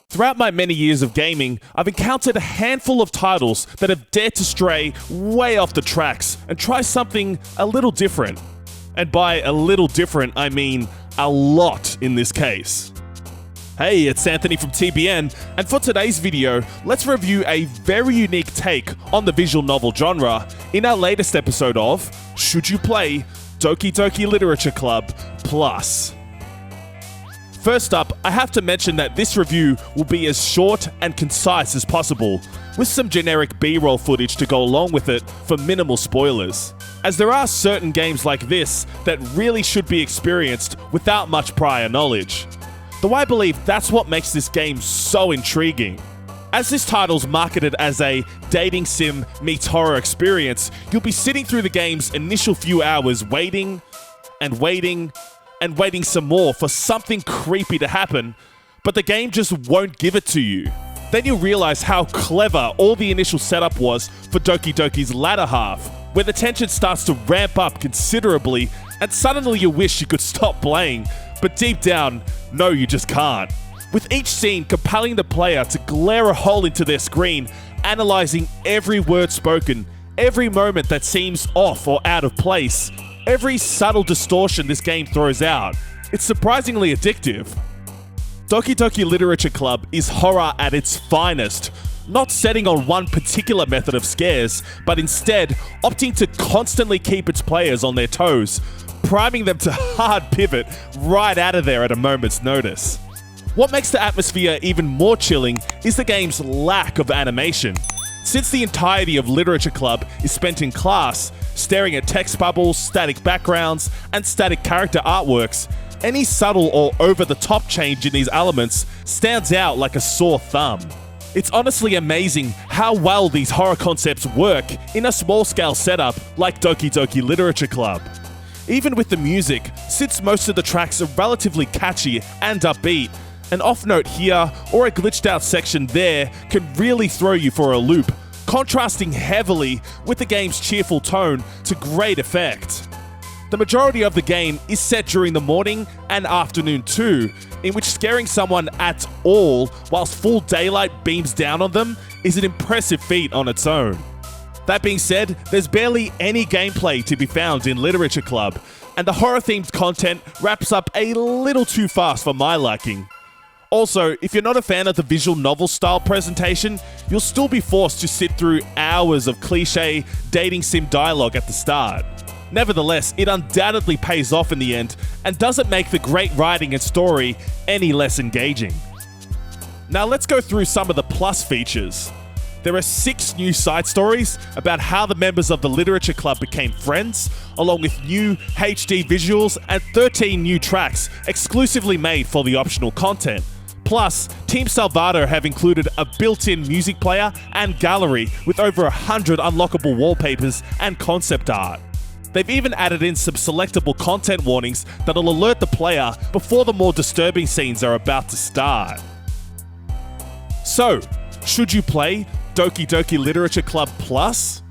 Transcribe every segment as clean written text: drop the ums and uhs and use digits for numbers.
Throughout my many years of gaming, I've encountered a handful of titles that have dared to stray way off the tracks and try something a little different. And by a little different, I mean a lot in this case. Hey, it's Anthony from TBN, and for today's video, let's review a very unique take on the visual novel genre in our latest episode of Should You Play Doki Doki Literature Club Plus. First up, I have to mention that this review will be as short and concise as possible, with some generic B-roll footage to go along with it for minimal spoilers, as there are certain games like this that really should be experienced without much prior knowledge. Though I believe that's what makes this game so intriguing. As this title's marketed as a dating sim meets horror experience, you'll be sitting through the game's initial few hours waiting some more for something creepy to happen, but the game just won't give it to you. Then you'll realize how clever all the initial setup was for Doki Doki's latter half, where the tension starts to ramp up considerably and suddenly you wish you could stop playing, but deep down, no, you just can't. With each scene compelling the player to glare a hole into their screen, analyzing every word spoken, every moment that seems off or out of place, every subtle distortion this game throws out. It's surprisingly addictive. Doki Doki Literature Club is horror at its finest, not setting on one particular method of scares, but instead opting to constantly keep its players on their toes, priming them to hard pivot right out of there at a moment's notice. What makes the atmosphere even more chilling is the game's lack of animation. Since the entirety of Literature Club is spent in class, staring at text bubbles, static backgrounds, and static character artworks, any subtle or over-the-top change in these elements stands out like a sore thumb. It's honestly amazing how well these horror concepts work in a small-scale setup like Doki Doki Literature Club. Even with the music, since most of the tracks are relatively catchy and upbeat, an off note here or a glitched out section there can really throw you for a loop, contrasting heavily with the game's cheerful tone to great effect. The majority of the game is set during the morning and afternoon too, in which scaring someone at all whilst full daylight beams down on them is an impressive feat on its own. That being said, there's barely any gameplay to be found in Literature Club, and the horror-themed content wraps up a little too fast for my liking. Also, if you're not a fan of the visual novel style presentation, you'll still be forced to sit through hours of cliche dating sim dialogue at the start. Nevertheless, it undoubtedly pays off in the end and doesn't make the great writing and story any less engaging. Now let's go through some of the plus features. There are 6 new side stories about how the members of the Literature Club became friends, along with new HD visuals and 13 new tracks exclusively made for the optional content. Plus, Team Salvato have included a built-in music player and gallery with over 100 unlockable wallpapers and concept art. They've even added in some selectable content warnings that'll alert the player before the more disturbing scenes are about to start. So, should you play Doki Doki Literature Club Plus?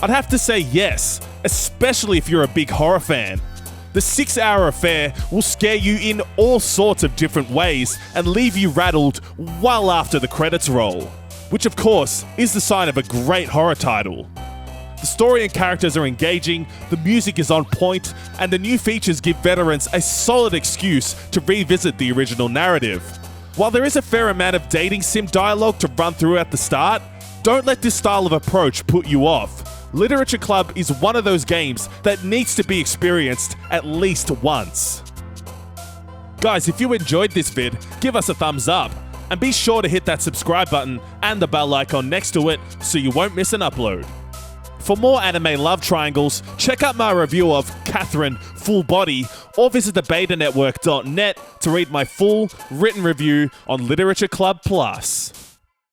I'd have to say yes, especially if you're a big horror fan. The 6-hour affair will scare you in all sorts of different ways and leave you rattled well after the credits roll, which of course is the sign of a great horror title. The story and characters are engaging, the music is on point, and the new features give veterans a solid excuse to revisit the original narrative. While there is a fair amount of dating sim dialogue to run through at the start, don't let this style of approach put you off. Literature Club is one of those games that needs to be experienced at least once. Guys, if you enjoyed this vid, give us a thumbs up, and be sure to hit that subscribe button and the bell icon next to it so you won't miss an upload. For more anime love triangles, check out my review of Catherine Full Body or visit thebetanetwork.net to read my full written review on Literature Club Plus.